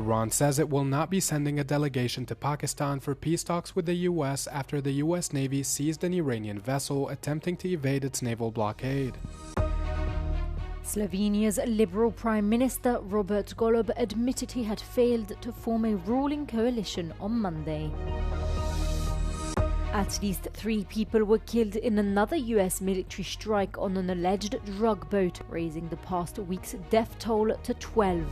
Iran says it will not be sending a delegation to Pakistan for peace talks with the U.S. after the U.S. Navy seized an Iranian vessel attempting to evade its naval blockade. Slovenia's Liberal Prime Minister Robert Golob admitted he had failed to form a ruling coalition on Monday. At least 3 people were killed in another US military strike on an alleged drug boat, raising the past week's death toll to 12.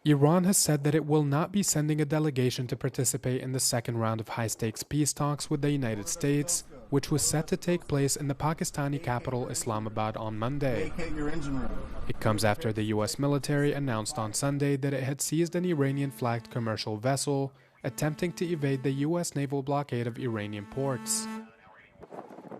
Iran has said that it will not be sending a delegation to participate in the second round of high-stakes peace talks with the United States, which was set to take place in the Pakistani capital Islamabad on Monday. It comes after the US military announced on Sunday that it had seized an Iranian-flagged commercial vessel attempting to evade the US naval blockade of Iranian ports.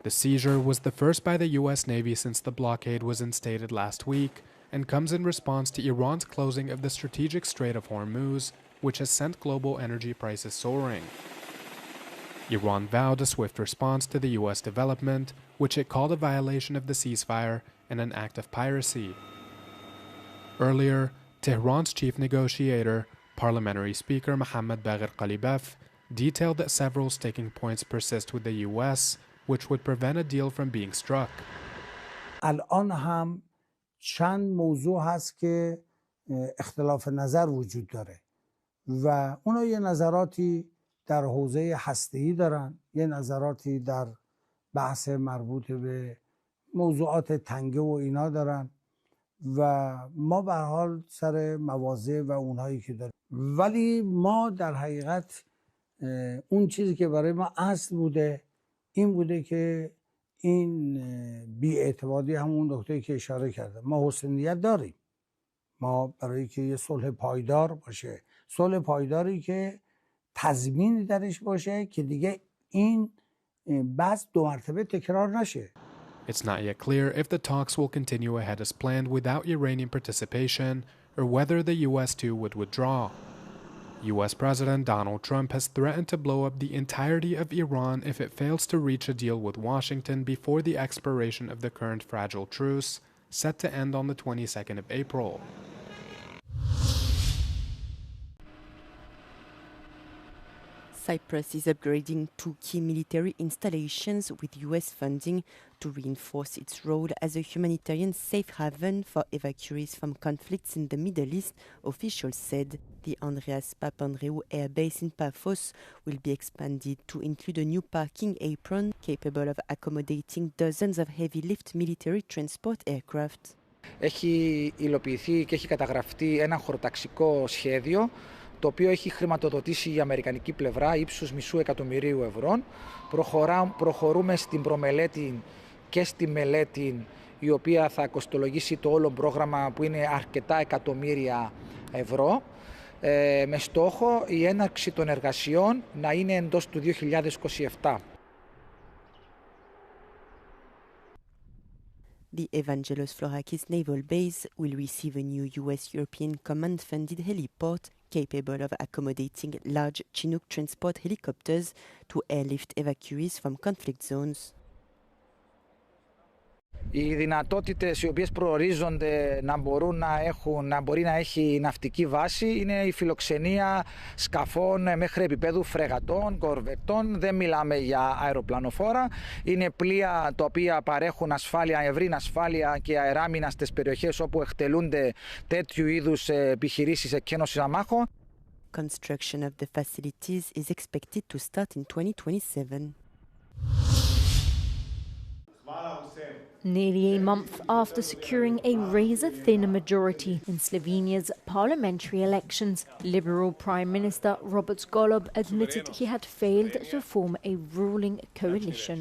The seizure was the first by the US Navy since the blockade was instated last week, and comes in response to Iran's closing of the strategic Strait of Hormuz, which has sent global energy prices soaring. Iran vowed a swift response to the U.S. development, which it called a violation of the ceasefire and an act of piracy. Earlier, Tehran's chief negotiator, Parliamentary Speaker Mohammad Bagher Qalibaf, detailed that several sticking points persist with the U.S., which would prevent a deal from being struck. الان هم چند موضوع هست که اختلاف نظر وجود داره و اونا یه نظراتی در حوزه هسته‌ای دارن، یه نظراتی در بحث مربوط به موضوعات تنگه و اینا دارن و ما به هر حال سر مواضع و اونهایی که داریم، ولی ما در حقیقت اون چیزی که برای ما اصل بوده این بوده که این بی‌اعتمادی همون نکته‌ای که اشاره کردم، ما حسن نیت داریم، ما برای که یه صلح پایدار باشه، صلح پایداری که تضمینی درش باشه که دیگه این بحث 2 مرتبه تکرار نشه. It's not yet clear if the talks will continue ahead as planned without Iranian participation or whether the US too would withdraw. US President Donald Trump has threatened to blow up the entirety of Iran if it fails to reach a deal with Washington before the expiration of the current fragile truce, set to end on the 22nd of April. Cyprus is upgrading 2 key military installations with US funding to reinforce its role as a humanitarian safe haven for evacuees from conflicts in the Middle East, officials said. The Andreas Papandreou air base in Paphos will be expanded to include a new parking apron capable of accommodating dozens of heavy-lift military transport aircraft. Έχει υλοποιηθεί και έχει καταγραφτεί ένα χωροταξικό σχέδιο το οποίο έχει χρηματοδοτήσει η αμερικανική πλευρά ύψους $500,000. Προχωρούμε στην προμελέτη και στη μελέτη η οποία θα κοστολογήσει το όλο πρόγραμμα που είναι αρκετά εκατομμύρια ευρώ με στόχο η έναρξη των εργασιών να είναι εντός του 2027. The Evangelos Florakis naval base will receive a new US-European command-funded heliport capable of accommodating large Chinook transport helicopters to airlift evacuees from conflict zones. Οι δυνατότητες οι οποίες προορίζονται να μπορεί να έχει ναυτική βάση είναι η φιλοξενία σκαφών μέχρι επίπεδου φρεγατών, κορβετών. Δεν μιλάμε για αεροπλανοφόρα. Είναι πλοία τα οποία παρέχουν ασφάλεια, ευρύν ασφάλεια και αεράμινα στις περιοχές όπου εκτελούνται τέτοιου είδους επιχειρήσεις εκκένωσης αμάχων. Construction of the facilities is expected to start in 2027. Nearly a month after securing a razor-thin majority in Slovenia's parliamentary elections, Liberal Prime Minister Robert Golob admitted he had failed to form a ruling coalition.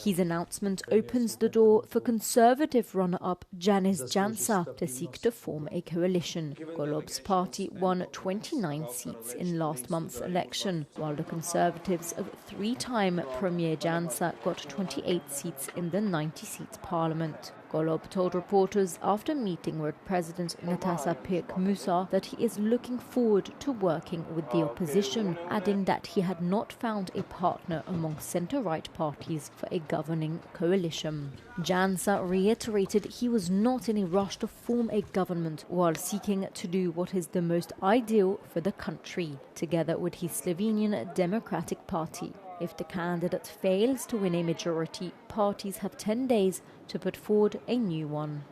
His announcement opens the door for Conservative runner-up Janez Janša to seek to form a coalition. Golob's party won 29 seats in last month's election, while the Conservatives of 3-time Premier Janša got 28 seats in the 90-seat parliament. parliament. Golob told reporters after meeting with President Natasa Pirk-Musa that he is looking forward to working with the opposition, adding that he had not found a partner among centre-right parties for a governing coalition. Jansa reiterated he was not in a rush to form a government while seeking to do what is the most ideal for the country, together with his Slovenian Democratic Party. If the candidate fails to win a majority, parties have 10 days to put forward a new one.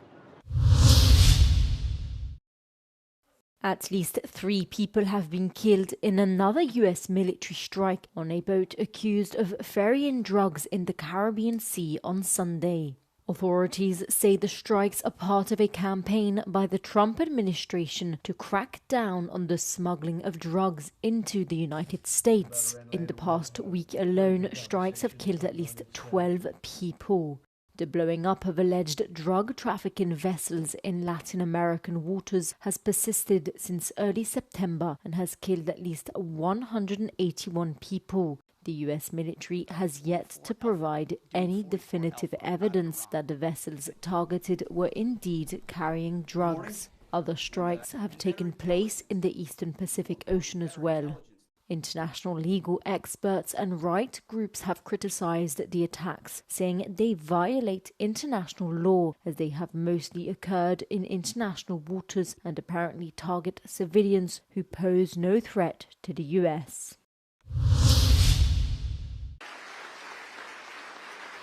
At least 3 people have been killed in another US military strike on a boat accused of ferrying drugs in the Caribbean Sea on Sunday. Authorities say the strikes are part of a campaign by the Trump administration to crack down on the smuggling of drugs into the United States. In the past week alone, strikes have killed at least 12 people. The blowing up of alleged drug trafficking vessels in Latin American waters has persisted since early September and has killed at least 181 people. The US military has yet to provide any definitive evidence that the vessels targeted were indeed carrying drugs. Other strikes have taken place in the Eastern Pacific Ocean as well. International legal experts and right groups have criticized the attacks, saying they violate international law as they have mostly occurred in international waters and apparently target civilians who pose no threat to the US.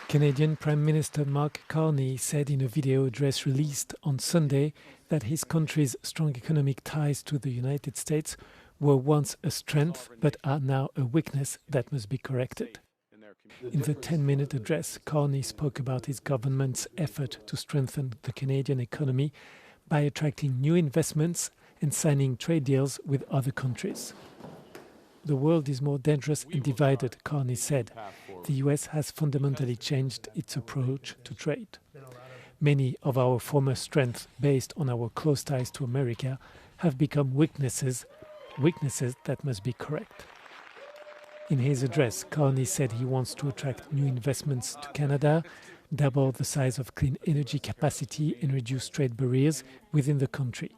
Canadian Prime Minister Mark Carney said in a video address released on Sunday that his country's strong economic ties to the United States were once a strength but are now a weakness that must be corrected. In the 10-minute address, Carney spoke about his government's effort to strengthen the Canadian economy by attracting new investments and signing trade deals with other countries. The world is more dangerous and divided, Carney said. The US has fundamentally changed its approach to trade. Many of our former strengths, based on our close ties to America, have become weaknesses that must be corrected. In his address, Carney said he wants to attract new investments to Canada, double the size of clean energy capacity and reduce trade barriers within the country.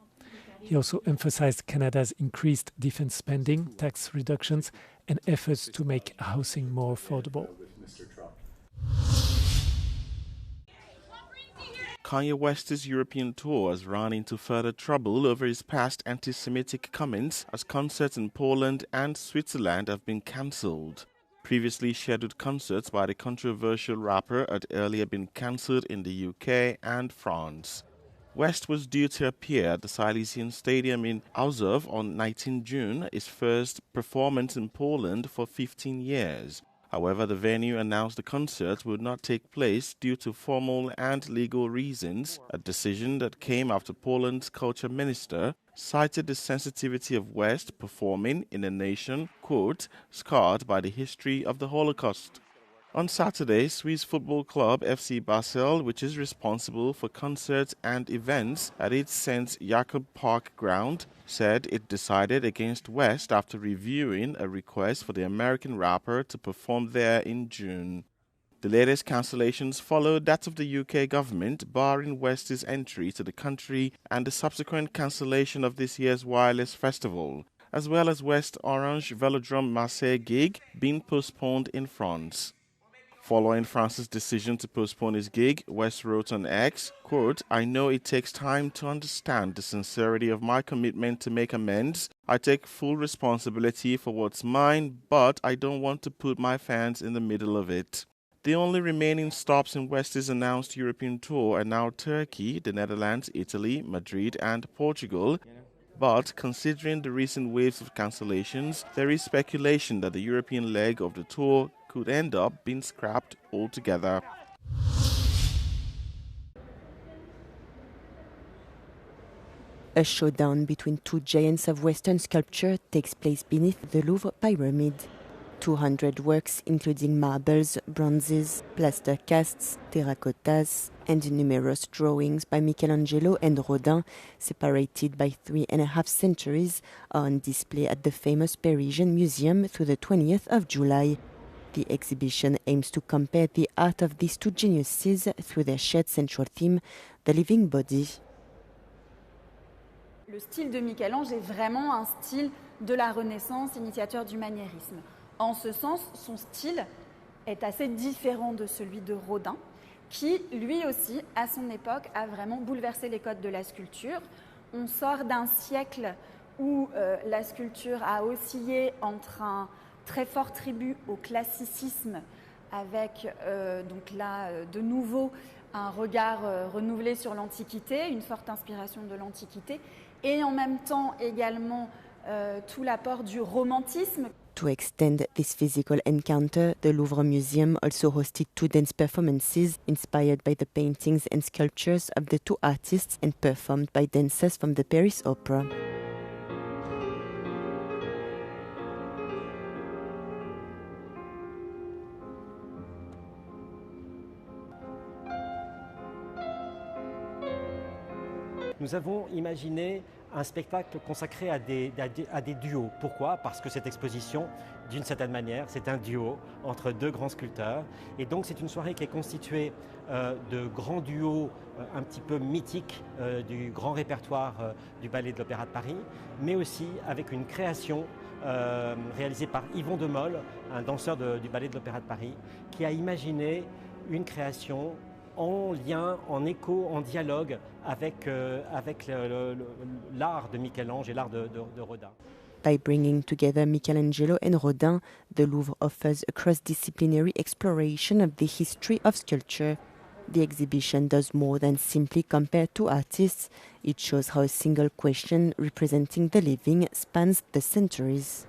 He also emphasized Canada's increased defense spending, tax reductions, and efforts to make housing more affordable. Kanye West's European tour has run into further trouble over his past anti-Semitic comments as concerts in Poland and Switzerland have been cancelled. Previously scheduled concerts by the controversial rapper had earlier been cancelled in the UK and France. West was due to appear at the Silesian Stadium in Auzow on 19 June, his first performance in Poland for 15 years. However, the venue announced the concert would not take place due to formal and legal reasons, a decision that came after Poland's culture minister cited the sensitivity of West performing in a nation, quote, scarred by the history of the Holocaust. On Saturday, Swiss football club FC Basel, which is responsible for concerts and events at its St. Jakob Park ground, said it decided against West after reviewing a request for the American rapper to perform there in June. The latest cancellations followed that of the UK government barring West's entry to the country and the subsequent cancellation of this year's Wireless Festival, as well as West Orange Velodrome Marseille gig being postponed in France. Following France's decision to postpone his gig, West wrote on X, quote, I know it takes time to understand the sincerity of my commitment to make amends. I take full responsibility for what's mine, but I don't want to put my fans in the middle of it. The only remaining stops in West's announced European tour are now Turkey, the Netherlands, Italy, Madrid, and Portugal. But considering the recent waves of cancellations, there is speculation that the European leg of the tour could end up being scrapped altogether. A showdown between two giants of Western sculpture takes place beneath the Louvre pyramid. 200 works, including marbles, bronzes, plaster casts, terracottas, and numerous drawings by Michelangelo and Rodin, separated by 3.5 centuries, are on display at the famous Parisian Museum through the 20th of July. The exhibition aims to compare the art of these two geniuses through their shared central theme, the living body. Le style de Michel-Ange est vraiment un style de la Renaissance, initiateur du maniérisme. En ce sens, son style est assez différent de celui de Rodin, qui, lui aussi, à son époque, a vraiment bouleversé les codes de la sculpture. On sort d'un siècle où la sculpture a oscillé entre un très fort tribut au classicisme, avec donc là, de nouveau, un regard renouvelé sur l'Antiquité, une forte inspiration de l'Antiquité, et en même temps également tout l'apport du romantisme. To extend this physical encounter, the Louvre Museum also hosted two dance performances inspired by the paintings and sculptures of the two artists and performed by dancers from the Paris Opera. Nous avons imaginé un spectacle consacré à des duos. Pourquoi ? Parce que cette exposition, d'une certaine manière, c'est un duo entre deux grands sculpteurs. Et donc c'est une soirée qui est constituée de grands duos un petit peu mythiques du grand répertoire du Ballet de l'Opéra de Paris, mais aussi avec une création réalisée par Yvon de Mol, un danseur du Ballet de l'Opéra de Paris, qui a imaginé une création en lien, en écho, en dialogue avec l'art de Michel-Ange et l'art de Rodin. By bringing together Michelangelo and Rodin, the Louvre offers a cross-disciplinary exploration of the history of sculpture. The exhibition does more than simply compare two artists. It shows how a single question representing the living spans the centuries.